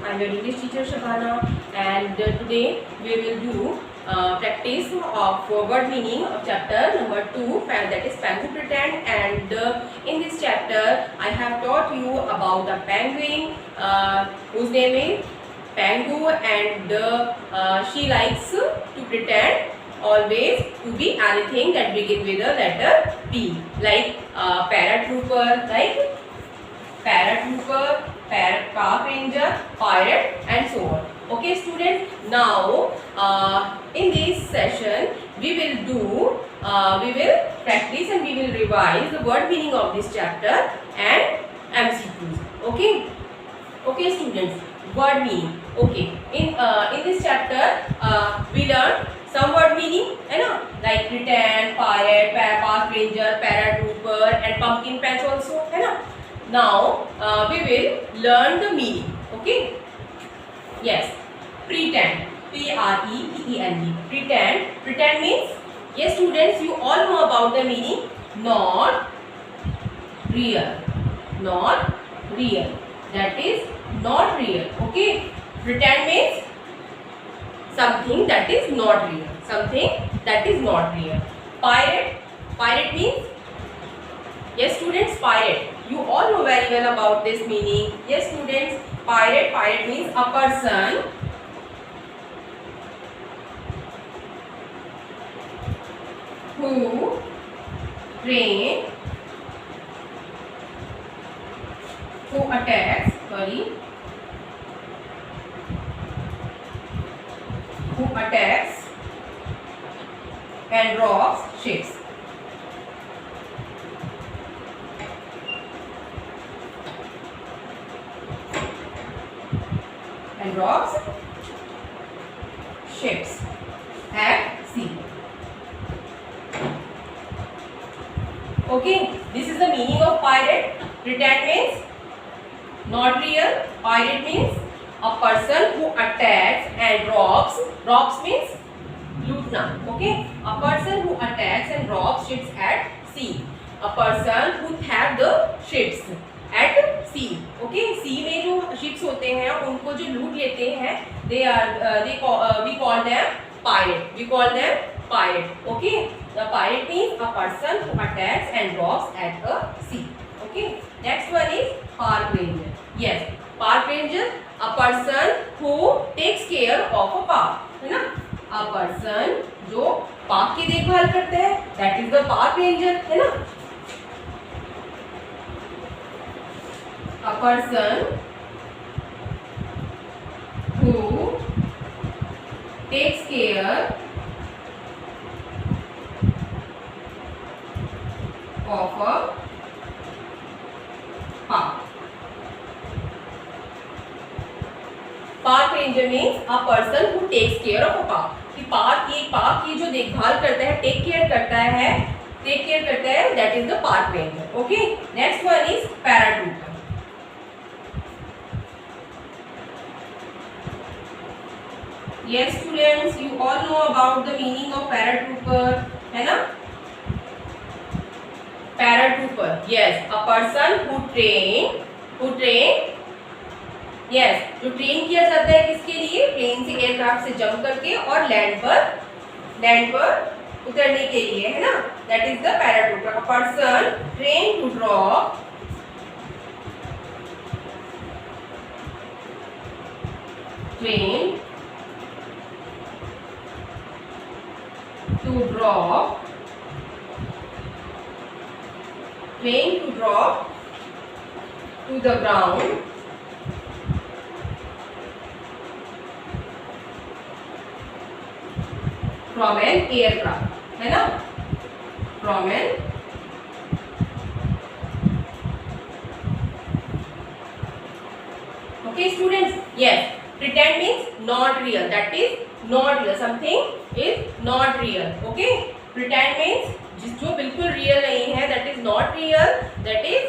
I'm your English teacher Shabana, and today we will do practice of word meaning of chapter number 2, that is Pengu pretend. And in this chapter I have taught you about the penguin whose name is Pengu, and she likes to pretend always to be anything that begin with the letter P, like paratrooper, park ranger, pirate, and so on. Okay, students. Now, in this session, we will practice and we will revise the word meaning of this chapter and MCQs. Okay, students. Word meaning. Okay. In this chapter, we learn some word meaning, like pretend, pirate, park ranger, paratrooper, and pumpkin patch also, Now we will learn the meaning. Okay. Yes. Pretend. Pretend. Pretend means, yes, students, you all know about the meaning. Not real. Not real. That is not real. Okay. Pretend means something that is not real. Something that is not real. Pirate. Pirate means, yes, students, pirate. You all know very well about this meaning. Yes, students, pirate. Pirate means a person who train, who attacks, and robs ships. And robs ships at sea. Okay, this is the meaning of pirate. Pretend means not real. Pirate means a person who attacks and robs. Robs means lootna. Okay, a person who attacks and robs ships at sea. A person who have the ships at sea. Okay, sea में जो ships होते हैं उनको जो लूट लेते हैं, we call them pirate. We call them pirate. Okay, the pirate means a person who attacks and robs at a sea. Okay, next one is park ranger. Yes, park ranger, a person who takes care of a park, है ना? A person जो park की देखभाल करते हैं, that is the park ranger, है ना? A person who takes care of a park. Park ranger means a person who takes care of a park. कि park की जो देखभाल करता है, take care करता है, that is the park ranger. Okay. Next one is paratrooper. Yes, students, you all know about the meaning of paratrooper, है ना? Paratrooper, yes, a person who train, yes, जो ट्रेन किया जाता है किसके लिए? प्लेन से, एयरक्राफ्ट से जंप करके और लैंड पर उतरने के लिए, है ना? That is the paratrooper. A person trained to drop to the ground from an aircraft, है ना? From an okay, students. Yes, pretend means not real. That is not real. Something is not real. Okay, pretend means जो बिल्कुल real नहीं है, that is not real. That is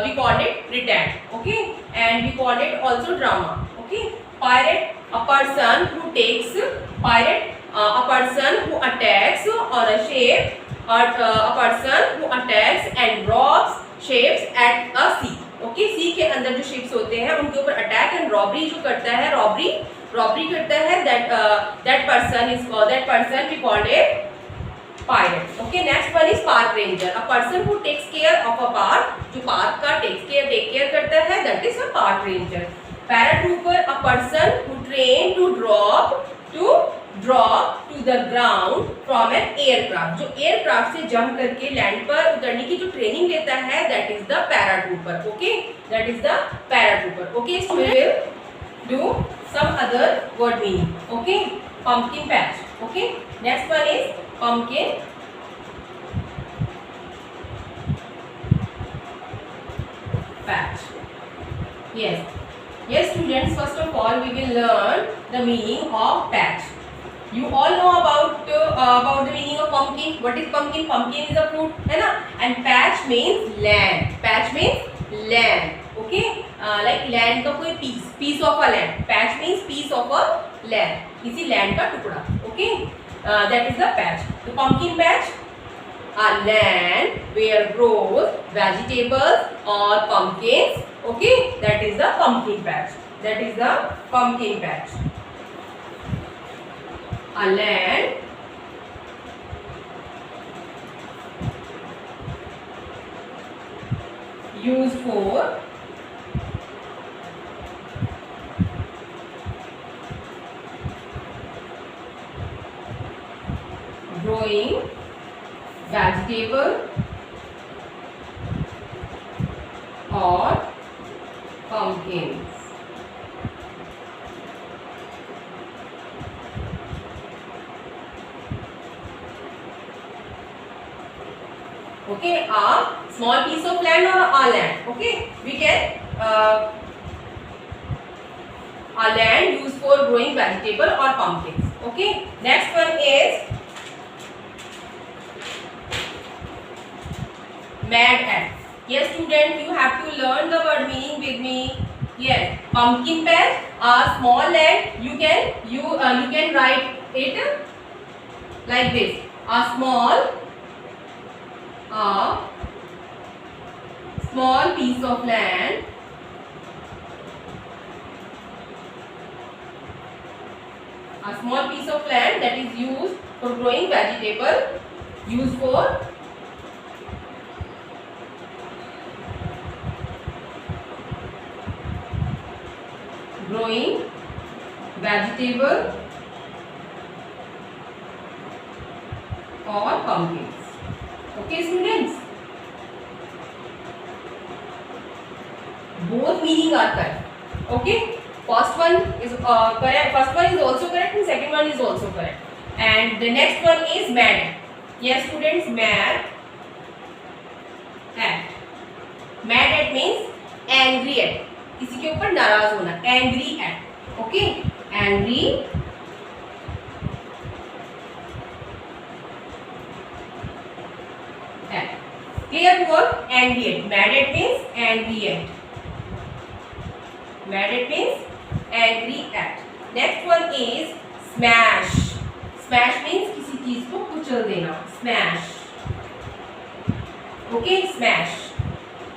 we call it pretend. Okay, and we call it also drama. Okay, pirate, a person who attacks on a ship, or a person who attacks and robs ships at a sea. Okay, sea के अंदर जो ships होते हैं उनके ऊपर attack and robbery जो करता है, रॉबरी करता है, that person we called it pirate. Okay, next one is park ranger, a person who takes care of a park, जो पार्क का टेक केयर करता है, that is a park ranger. Paratrooper, a person who trained to drop to the ground from an aircraft, जो aircraft से jump करके land पर उतरने की जो ट्रेनिंग लेता है, that is the paratrooper. Okay, that is the paratrooper. Okay, so we will do some other word meaning. Okay, pumpkin patch. Okay, next one is pumpkin patch. Yes students, first of all we will learn the meaning of patch. You all know about the meaning of pumpkin. What is pumpkin? Pumpkin is a fruit, है ना? And patch means land. Patch means land. Okay, like land का कोई piece of a land. Patch means piece of a land. किसी land का टुकड़ा. Okay, that is the patch. The pumpkin patch, a land where grows vegetables or pumpkins. Okay, that is the pumpkin patch. That is the pumpkin patch. A land used for growing vegetable or pumpkins. Okay, a small piece of land or a land. Okay, we can a land used for growing vegetable or pumpkins. Okay, next one is mad at. Yes student, you have to learn the word meaning with me. Yes, pumpkin patch, a small land. You can write it like this: a small piece of land that is used for growing vegetable, used for growing vegetable or pumpkins. Okay students, both meaning are correct. Okay, first one is correct, first one is also correct and second one is also correct. And the next one is mad. Yes students, mad at means angry at, किसी के ऊपर नाराज होना, angry at. Okay, angry at. Clear to all? Angry at. Mad at means angry at. Mad at means angry at. Next one is smash. Smash means किसी चीज को कुचल देना. Smash. Okay, smash.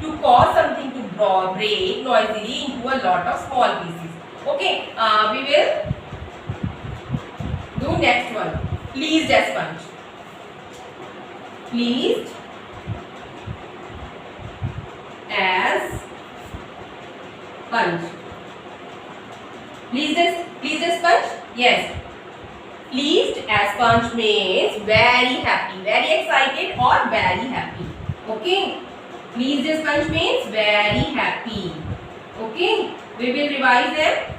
To cause something to break noisily into a lot of small pieces. Okay, we will do next one. Pleased as punch. Pleased as punch. Pleased as punch? Yes. Pleased as punch means very happy, very excited or very happy. Okay. Pleased as punch means very happy. Okay. We will revise them.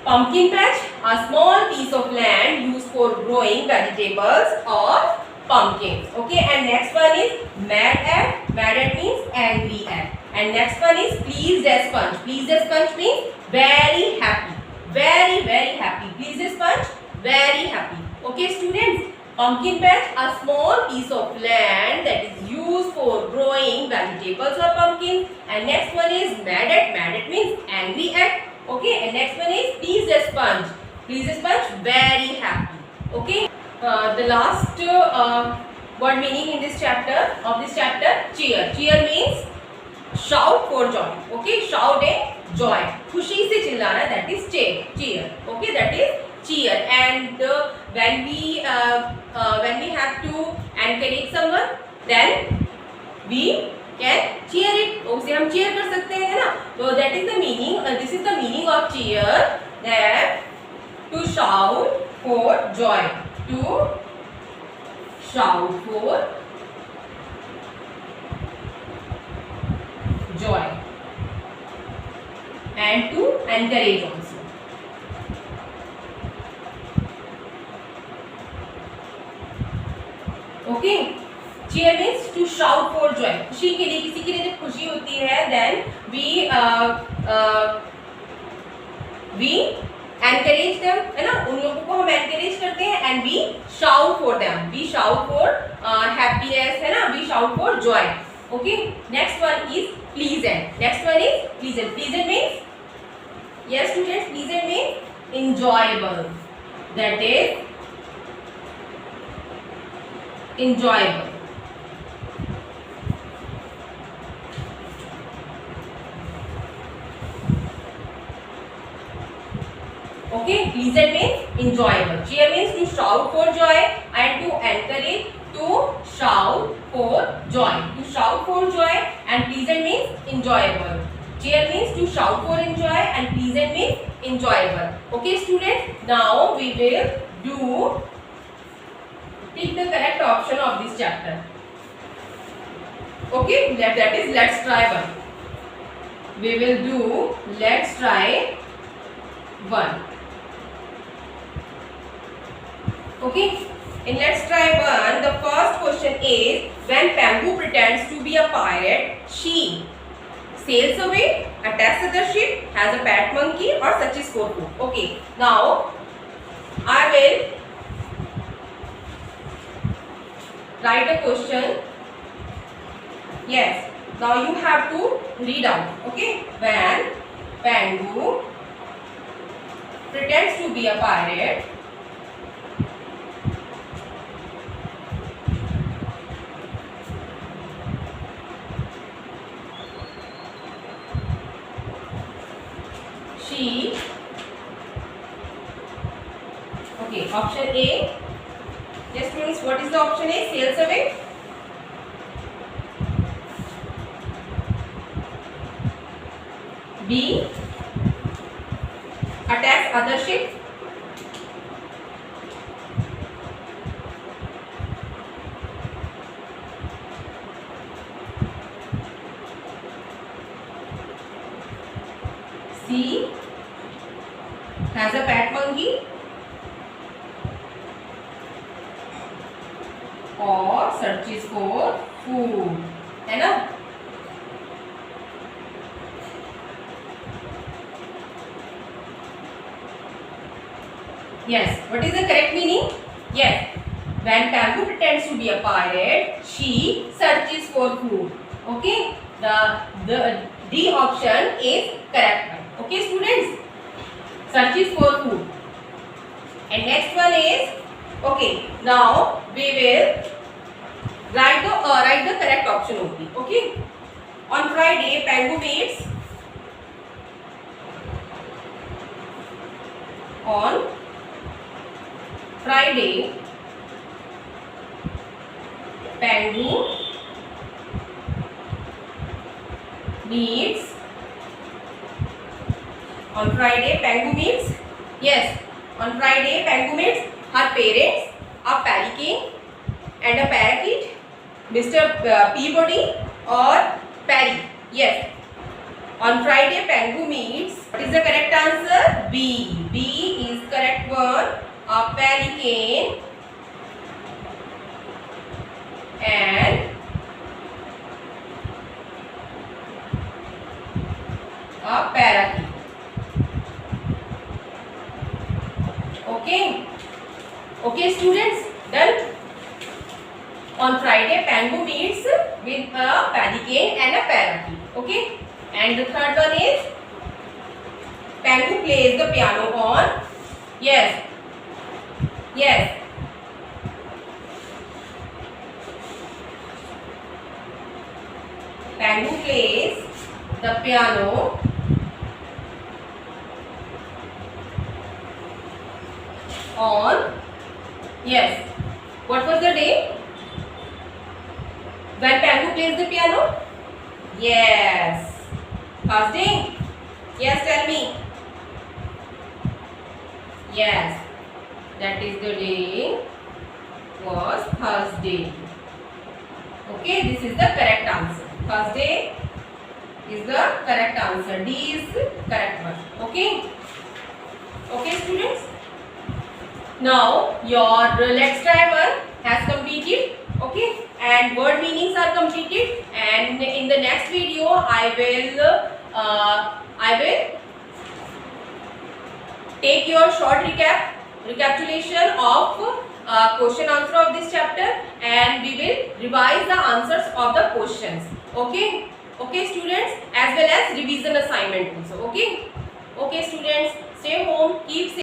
Pumpkin patch, a small piece of land used for growing vegetables or pumpkins. Okay. And next one is mad at. Mad at means angry at. And next one is pleased as punch. Pleased as punch means very happy. Very, very happy. Pleased as punch, very happy. Okay students, pumpkin patch, a small piece of land that is used for growing vegetables or pumpkins. And next one is mad at. Mad at means angry at. Okay. And next one is pleased as punch. Pleased as punch, very happy. Okay. The last word meaning in this chapter, cheer. Cheer means shout for joy. Okay, shout a joy. खुशी से चिल्लाना, that is cheer. Okay, that is cheer. And when we have to encourage someone, then we can cheer it. उसे हम cheer कर सकते हैं, है ना? So that is the meaning. This is the meaning of cheer. That to shout for joy. To shout for joy. And to encourage also. Okay. Cheer means to shout for joy. खुशी के लिए, किसी के लिए जब खुशी होती है, then we encourage them, है ना? उन लोगों को हम encourage करते हैं, and we shout for them. We shout for happiness, है ना? We shout for joy. Okay. Next one is pleasant. Next one is pleasant. Pleasant means, yes students, pleasant means enjoyable. That is enjoyable. Okay, pleasant means enjoyable. Cheer means to shout for joy, and to encourage, to shout for joy. To shout for joy, and pleasant means enjoyable. Cheer means to shout for enjoy, and pleasant means enjoyable. Okay students, now we will do, pick the correct option of this chapter. Okay, that is let's try one. We will do let's try one. Okay, in let's try one, the first question is, when Pangu pretends to be a pirate, she sails away, attacks other ship, has a pet monkey, or searches for food. Okay, now I will write a question. Yes, now you have to read out. Okay, when Pangu pretends to be a pirate, she, okay, option A, yes means what is the option A? Sails away. B, attacks other ship. C, has a pet monkey. Or searches for food, है ना? Yes, what is the correct meaning? Yes, when Pangu pretends to be a pirate, she searches for food. Okay, the D option is correct one. Okay students, searches for food. And next one is, okay, now we will write the correct option only. Okay, on Friday Pangu meets, on Friday Pangu meets, on Friday Pangu meets, yes, on Friday Pangu meets her parents, a pelican and a parakeet, Mr. Peabody or Perry. Yes, on Friday Pangu meets, what is the correct answer? B. B is correct one. A pelican and a parakeet. Okay. Okay students, done. On Friday Pangu meets with a pelican and a parakeet. Okay. And the third one is, Pangu plays the piano on, yes, yes, Pengu plays the piano on, yes, what was the day when Pengu plays the piano? Yes, Thursday. Yes, tell me. Yes, that is the day was Thursday. Okay, this is the correct answer. Thursday is the correct answer. D is correct one. Okay. Okay, students. Now your let's try one has completed. Okay, and word meanings are completed. And in the next video, I will take your short recapitulation of question answer of this chapter, and we will revise the answers of the questions. Okay, okay, students, as well as revision assignment also. Okay, okay, students, stay home, keep safe.